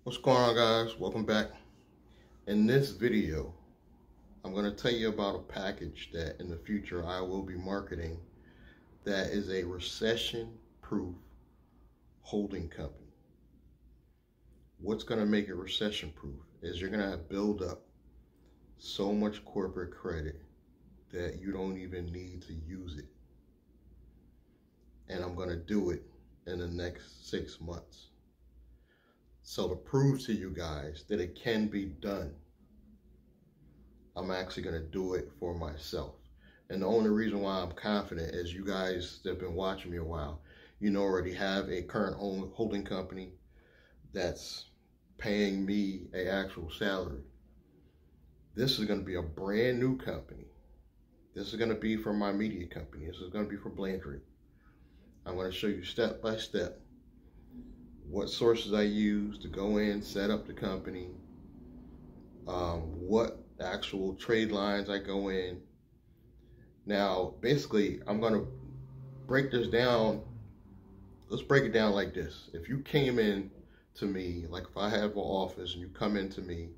What's going on, guys? Welcome back. In this video, I'm going to tell you about a package that in the future I will be marketing that is a recession-proof holding company. What's going to make it recession-proof is you're going to build up so much corporate credit that you don't even need to use it. And I'm going to do it in the next 6 months. So to prove to you guys that it can be done, I'm actually going to do it for myself. And the only reason why I'm confident is you guys that have been watching me a while, you already have a current holding company that's paying me an actual salary. This is going to be a brand new company. This is going to be from my media company. This is going to be from Blandry. I'm going to show you step by step what sources I use to go in, set up the company, what actual trade lines I go in. Now, basically, I'm going to break this down. Let's break it down like this. If you came in to me, like if I have an office and you come into me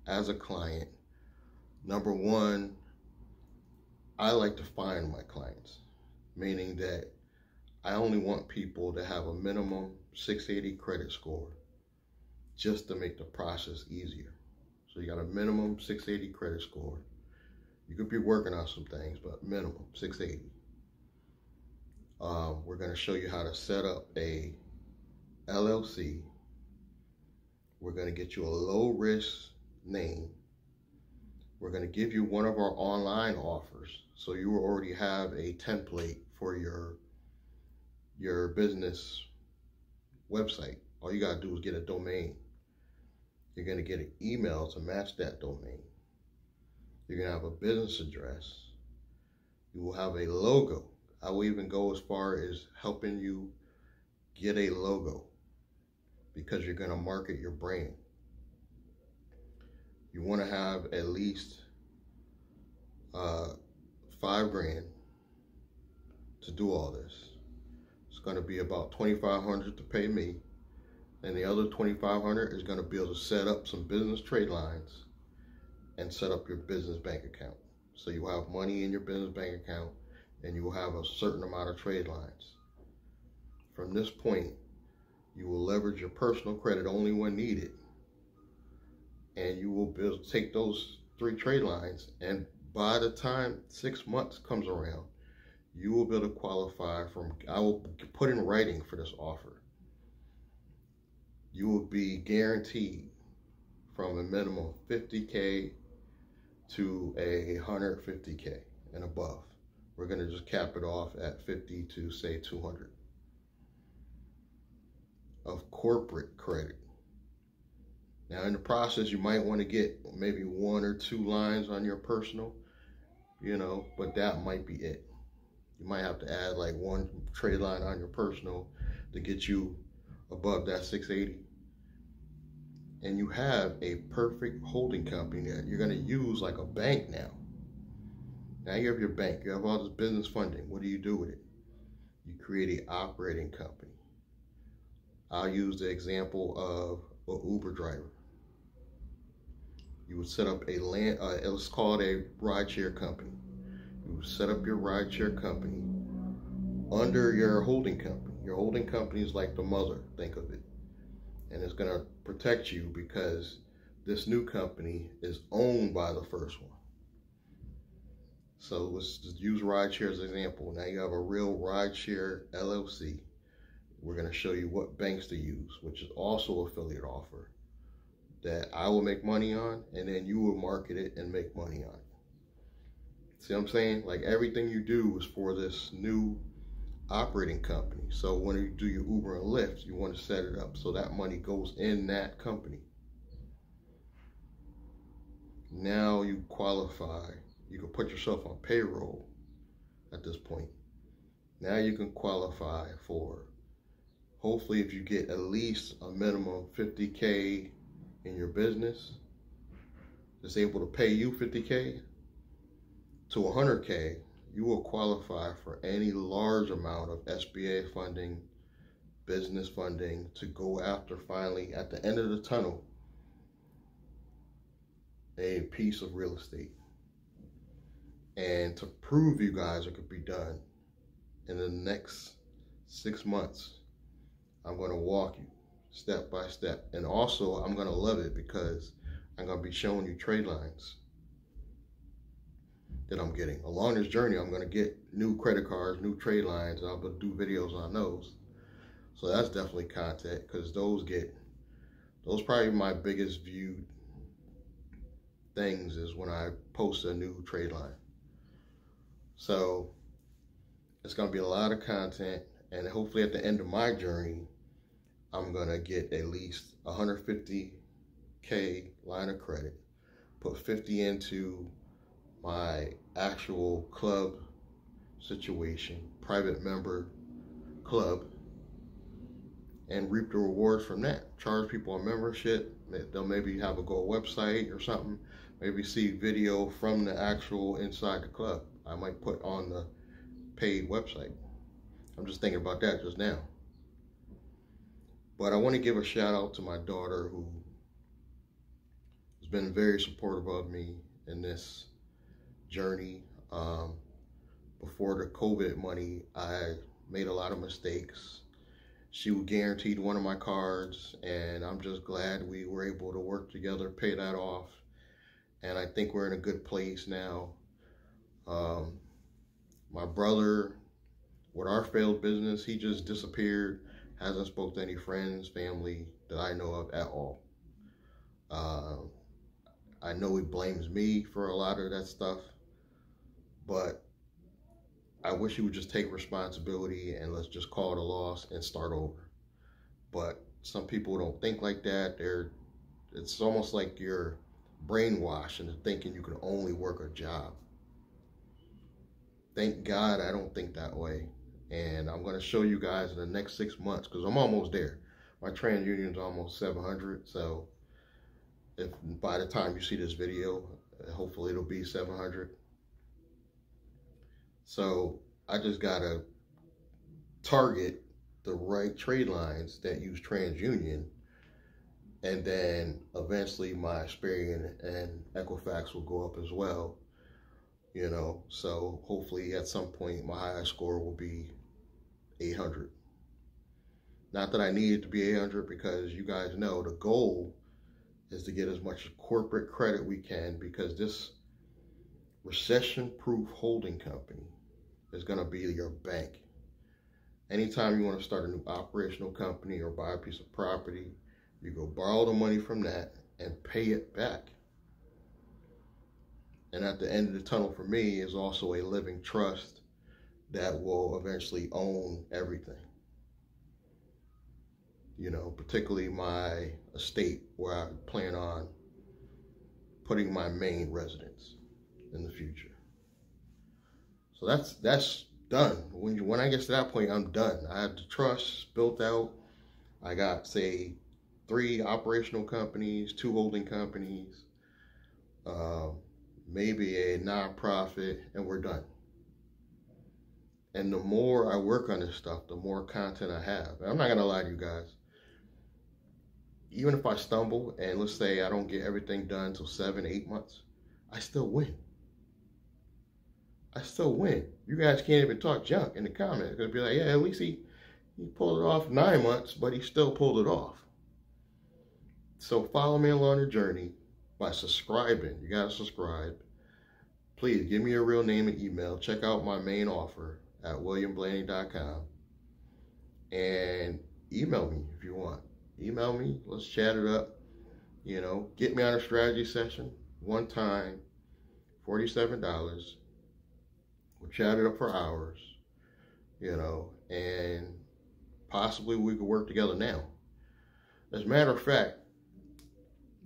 as a client, number one, I like to find my clients, meaning that I only want people to have a minimum 680 credit score just to make the process easier. So you got a minimum 680 credit score. You could be working on some things, but minimum 680. We're going to show you how to set up a LLC. We're going to get you a low risk name. We're going to give you one of our online offers, so you already have a template for your business website. All you got to do is get a domain. You're going to get an email to match that domain. You're going to have a business address. You will have a logo. I will even go as far as helping you get a logo because you're going to market your brand. You want to have at least $5 grand to do all this. It's going to be about $2,500 to pay me, and the other $2,500 is going to be able to set up some business trade lines and set up your business bank account. So you have money in your business bank account and you will have a certain amount of trade lines. From this point, you will leverage your personal credit only when needed, and you will be able to take those 3 trade lines, and by the time 6 months comes around, you will be able to qualify from, I will put in writing for this offer. You will be guaranteed from a minimum of 50K to 150K and above. We're going to just cap it off at 50 to say 200 of corporate credit. Now in the process, you might want to get maybe 1 or 2 lines on your personal, but that might be it. You might have to add like 1 trade line on your personal to get you above that 680. And you have a perfect holding company that you're going to use like a bank now. Now you have your bank, you have all this business funding. What do you do with it? You create an operating company. I'll use the example of an Uber driver. You would set up let's call it a rideshare company. You would set up your rideshare company under your holding company. Your holding company is like the mother, think of it. And it's going to protect you because this new company is owned by the first one. So let's just use rideshare as an example. Now you have a real rideshare LLC. We're going to show you what banks to use, which is also affiliate offer that I will make money on, and then you will market it and make money on it. See what I'm saying? Like everything you do is for this new operating company. So when you do your Uber and Lyft, you want to set it up so that money goes in that company. Now you qualify. You can put yourself on payroll at this point. Now you can qualify for, hopefully if you get at least a minimum 50K in your business, that's able to pay you 50K to 100K, you will qualify for any large amount of SBA funding, business funding to go after, finally, at the end of the tunnel, a piece of real estate. And to prove you guys it could be done, in the next 6 months, I'm going to walk you step by step. And also, I'm going to love it because I'm going to be showing you trade lines that I'm getting. Along this journey, I'm going to get new credit cards, new trade lines, and I'll do videos on those. So that's definitely content, because those probably my biggest viewed things is when I post a new trade line. So it's going to be a lot of content, and hopefully at the end of my journey, I'm going to get at least 150K line of credit, put 50 into my actual club situation, private member club, and reap the rewards from that. Charge people a membership. They'll maybe have a gold website or something. Maybe see video from the actual inside the club. I might put on the paid website. I'm just thinking about that just now. But I want to give a shout out to my daughter, who has been very supportive of me in this journey. Before the COVID money, I made a lot of mistakes. She guaranteed one of my cards, and I'm just glad we were able to work together, pay that off. And I think we're in a good place now. My brother, with our failed business, he just disappeared. Hasn't spoke to any friends, family that I know of at all. I know he blames me for a lot of that stuff, but I wish he would just take responsibility and let's just call it a loss and start over. But some people don't think like that. It's almost like you're brainwashed into thinking you can only work a job. Thank God I don't think that way. And I'm going to show you guys in the next 6 months, because I'm almost there. My TransUnion's almost 700. So if by the time you see this video, hopefully it'll be 700. So I just got to target the right trade lines that use TransUnion, and then eventually my Experian and Equifax will go up as well, you know. So hopefully at some point my highest score will be 800. Not that I need it to be 800, because you guys know the goal is to get as much corporate credit we can, because this recession-proof holding company is going to be your bank. Anytime you want to start a new operational company or buy a piece of property, you go borrow the money from that and pay it back. And at the end of the tunnel for me is also a living trust that will eventually own everything. You know, particularly my estate, where I plan on putting my main residence in the future. So that's done. When I get to that point, I'm done. I have the trust built out. I got, say, 3 operational companies, 2 holding companies, maybe a nonprofit, and we're done. And the more I work on this stuff, the more content I have. And I'm not gonna lie to you guys. Even if I stumble and let's say I don't get everything done until 7, 8 months, I still win. I still win. You guys can't even talk junk in the comments. They'll be like, yeah, at least he pulled it off 9 months, but he still pulled it off. So follow me along the journey by subscribing. You gotta subscribe. Please give me your real name and email. Check out my main offer at williamblaney.com. And email me if you want. Email me. Let's chat it up. You know, get me on a strategy session. One time, $47. We'll chat it up for hours, you know, and possibly we could work together now. As a matter of fact,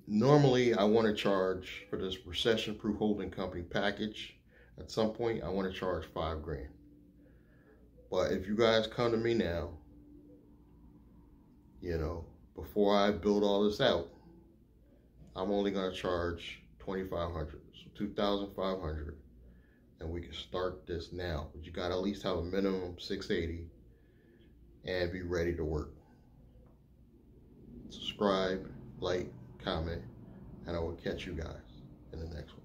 normally I want to charge for this recession-proof holding company package. At some point, I want to charge $5 grand. But if you guys come to me now, you know, before I build all this out, I'm only going to charge $2,500, so $2,500. And we can start this now. But you got to at least have a minimum 680. and be ready to work. Subscribe, like, comment, and I will catch you guys in the next one.